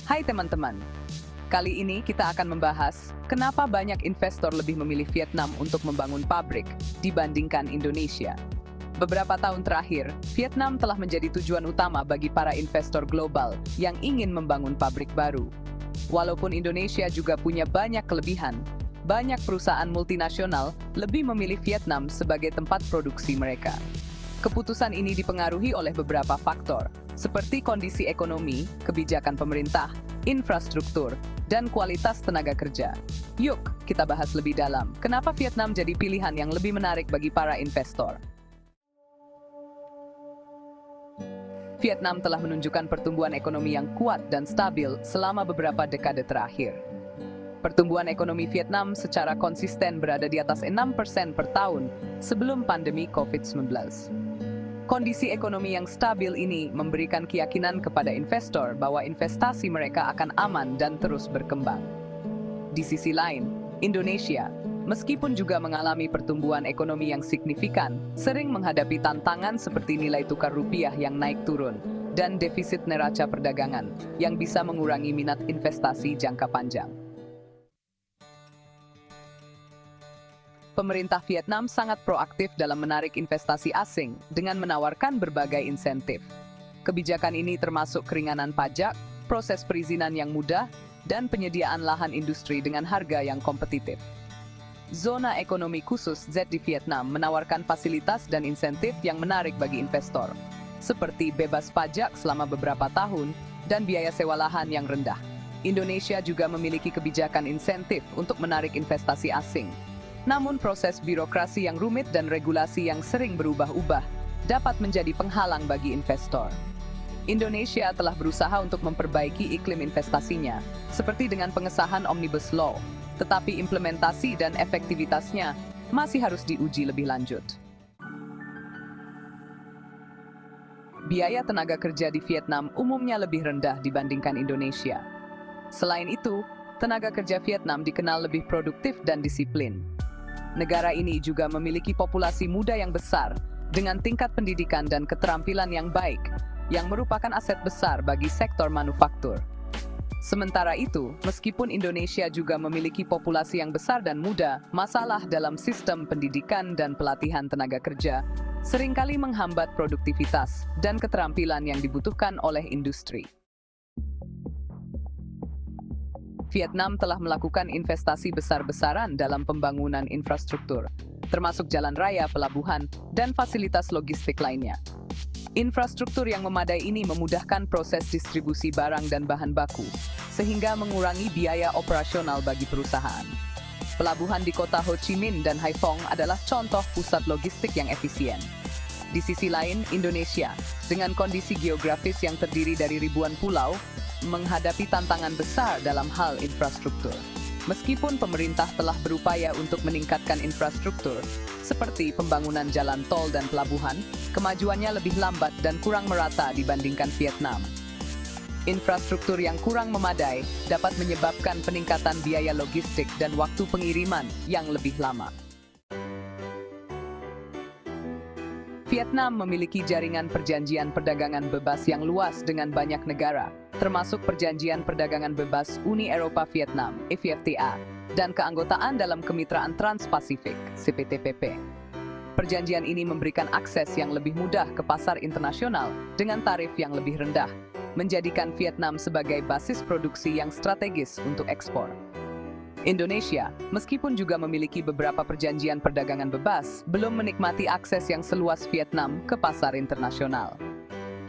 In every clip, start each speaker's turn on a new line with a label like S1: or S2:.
S1: Hai teman-teman, kali ini kita akan membahas kenapa banyak investor lebih memilih Vietnam untuk membangun pabrik dibandingkan Indonesia. Beberapa tahun terakhir, Vietnam telah menjadi tujuan utama bagi para investor global yang ingin membangun pabrik baru. Walaupun Indonesia juga punya banyak kelebihan, banyak perusahaan multinasional lebih memilih Vietnam sebagai tempat produksi mereka. Keputusan ini dipengaruhi oleh beberapa faktor, seperti kondisi ekonomi, kebijakan pemerintah, infrastruktur, dan kualitas tenaga kerja. Yuk, kita bahas lebih dalam, kenapa Vietnam jadi pilihan yang lebih menarik bagi para investor. Vietnam telah menunjukkan pertumbuhan ekonomi yang kuat dan stabil selama beberapa dekade terakhir. Pertumbuhan ekonomi Vietnam secara konsisten berada di atas 6% per tahun sebelum pandemi COVID-19. Kondisi ekonomi yang stabil ini memberikan keyakinan kepada investor bahwa investasi mereka akan aman dan terus berkembang. Di sisi lain, Indonesia, meskipun juga mengalami pertumbuhan ekonomi yang signifikan, sering menghadapi tantangan seperti nilai tukar rupiah yang naik turun dan defisit neraca perdagangan yang bisa mengurangi minat investasi jangka panjang. Pemerintah Vietnam sangat proaktif dalam menarik investasi asing dengan menawarkan berbagai insentif. Kebijakan ini termasuk keringanan pajak, proses perizinan yang mudah, dan penyediaan lahan industri dengan harga yang kompetitif. Zona ekonomi khusus Z di Vietnam menawarkan fasilitas dan insentif yang menarik bagi investor, seperti bebas pajak selama beberapa tahun dan biaya sewa lahan yang rendah. Indonesia juga memiliki kebijakan insentif untuk menarik investasi asing. Namun proses birokrasi yang rumit dan regulasi yang sering berubah-ubah dapat menjadi penghalang bagi investor. Indonesia telah berusaha untuk memperbaiki iklim investasinya, seperti dengan pengesahan Omnibus Law, tetapi implementasi dan efektivitasnya masih harus diuji lebih lanjut. Biaya tenaga kerja di Vietnam umumnya lebih rendah dibandingkan Indonesia. Selain itu, tenaga kerja Vietnam dikenal lebih produktif dan disiplin. Negara ini juga memiliki populasi muda yang besar dengan tingkat pendidikan dan keterampilan yang baik, yang merupakan aset besar bagi sektor manufaktur. Sementara itu, meskipun Indonesia juga memiliki populasi yang besar dan muda, masalah dalam sistem pendidikan dan pelatihan tenaga kerja seringkali menghambat produktivitas dan keterampilan yang dibutuhkan oleh industri. Vietnam telah melakukan investasi besar-besaran dalam pembangunan infrastruktur, termasuk jalan raya, pelabuhan, dan fasilitas logistik lainnya. Infrastruktur yang memadai ini memudahkan proses distribusi barang dan bahan baku, sehingga mengurangi biaya operasional bagi perusahaan. Pelabuhan di kota Ho Chi Minh dan Haiphong adalah contoh pusat logistik yang efisien. Di sisi lain, Indonesia, dengan kondisi geografis yang terdiri dari ribuan pulau, menghadapi tantangan besar dalam hal infrastruktur. Meskipun pemerintah telah berupaya untuk meningkatkan infrastruktur, seperti pembangunan jalan tol dan pelabuhan, kemajuannya lebih lambat dan kurang merata dibandingkan Vietnam. Infrastruktur yang kurang memadai dapat menyebabkan peningkatan biaya logistik dan waktu pengiriman yang lebih lama. Vietnam memiliki jaringan perjanjian perdagangan bebas yang luas dengan banyak negara, termasuk Perjanjian Perdagangan Bebas Uni Eropa Vietnam (EVFTA) dan keanggotaan dalam Kemitraan Trans-Pasifik (CPTPP). Perjanjian ini memberikan akses yang lebih mudah ke pasar internasional dengan tarif yang lebih rendah, menjadikan Vietnam sebagai basis produksi yang strategis untuk ekspor. Indonesia, meskipun juga memiliki beberapa perjanjian perdagangan bebas, belum menikmati akses yang seluas Vietnam ke pasar internasional.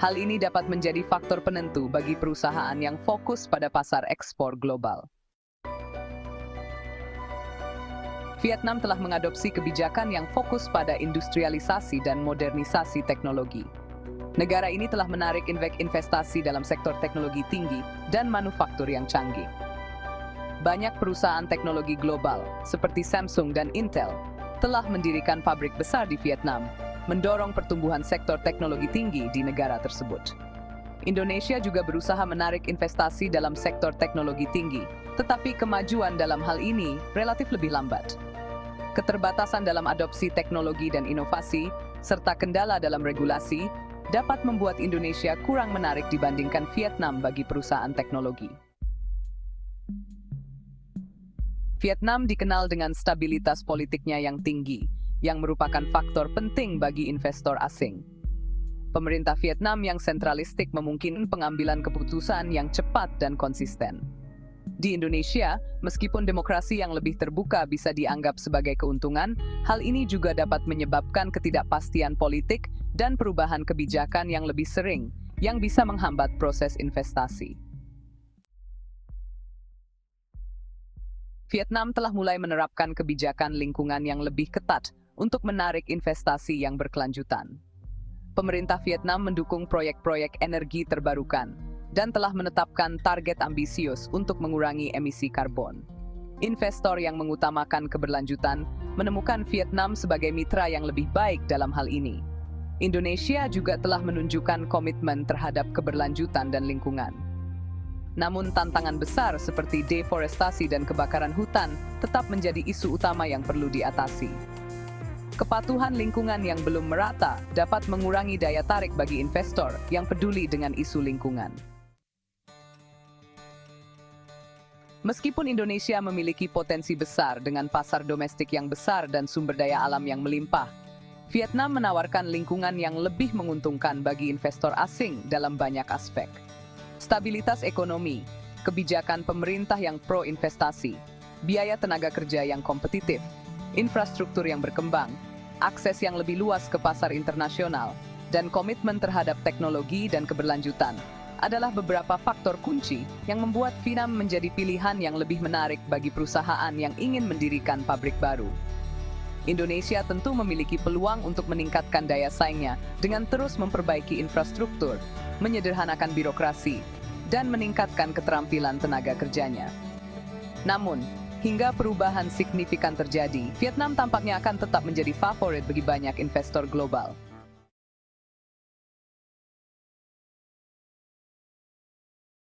S1: Hal ini dapat menjadi faktor penentu bagi perusahaan yang fokus pada pasar ekspor global. Vietnam telah mengadopsi kebijakan yang fokus pada industrialisasi dan modernisasi teknologi. Negara ini telah menarik investasi dalam sektor teknologi tinggi dan manufaktur yang canggih. Banyak perusahaan teknologi global, seperti Samsung dan Intel, telah mendirikan pabrik besar di Vietnam, mendorong pertumbuhan sektor teknologi tinggi di negara tersebut. Indonesia juga berusaha menarik investasi dalam sektor teknologi tinggi, tetapi kemajuan dalam hal ini relatif lebih lambat. Keterbatasan dalam adopsi teknologi dan inovasi, serta kendala dalam regulasi, dapat membuat Indonesia kurang menarik dibandingkan Vietnam bagi perusahaan teknologi. Vietnam dikenal dengan stabilitas politiknya yang tinggi, yang merupakan faktor penting bagi investor asing. Pemerintah Vietnam yang sentralistik memungkinkan pengambilan keputusan yang cepat dan konsisten. Di Indonesia, meskipun demokrasi yang lebih terbuka bisa dianggap sebagai keuntungan, hal ini juga dapat menyebabkan ketidakpastian politik dan perubahan kebijakan yang lebih sering, yang bisa menghambat proses investasi. Vietnam telah mulai menerapkan kebijakan lingkungan yang lebih ketat untuk menarik investasi yang berkelanjutan. Pemerintah Vietnam mendukung proyek-proyek energi terbarukan dan telah menetapkan target ambisius untuk mengurangi emisi karbon. Investor yang mengutamakan keberlanjutan menemukan Vietnam sebagai mitra yang lebih baik dalam hal ini. Indonesia juga telah menunjukkan komitmen terhadap keberlanjutan dan lingkungan. Namun tantangan besar seperti deforestasi dan kebakaran hutan tetap menjadi isu utama yang perlu diatasi. Kepatuhan lingkungan yang belum merata dapat mengurangi daya tarik bagi investor yang peduli dengan isu lingkungan. Meskipun Indonesia memiliki potensi besar dengan pasar domestik yang besar dan sumber daya alam yang melimpah, Vietnam menawarkan lingkungan yang lebih menguntungkan bagi investor asing dalam banyak aspek. Stabilitas ekonomi, kebijakan pemerintah yang pro-investasi, biaya tenaga kerja yang kompetitif, infrastruktur yang berkembang, akses yang lebih luas ke pasar internasional, dan komitmen terhadap teknologi dan keberlanjutan adalah beberapa faktor kunci yang membuat Vietnam menjadi pilihan yang lebih menarik bagi perusahaan yang ingin mendirikan pabrik baru. Indonesia tentu memiliki peluang untuk meningkatkan daya saingnya dengan terus memperbaiki infrastruktur, menyederhanakan birokrasi, dan meningkatkan keterampilan tenaga kerjanya. Namun, hingga perubahan signifikan terjadi, Vietnam tampaknya akan tetap menjadi favorit bagi banyak investor global.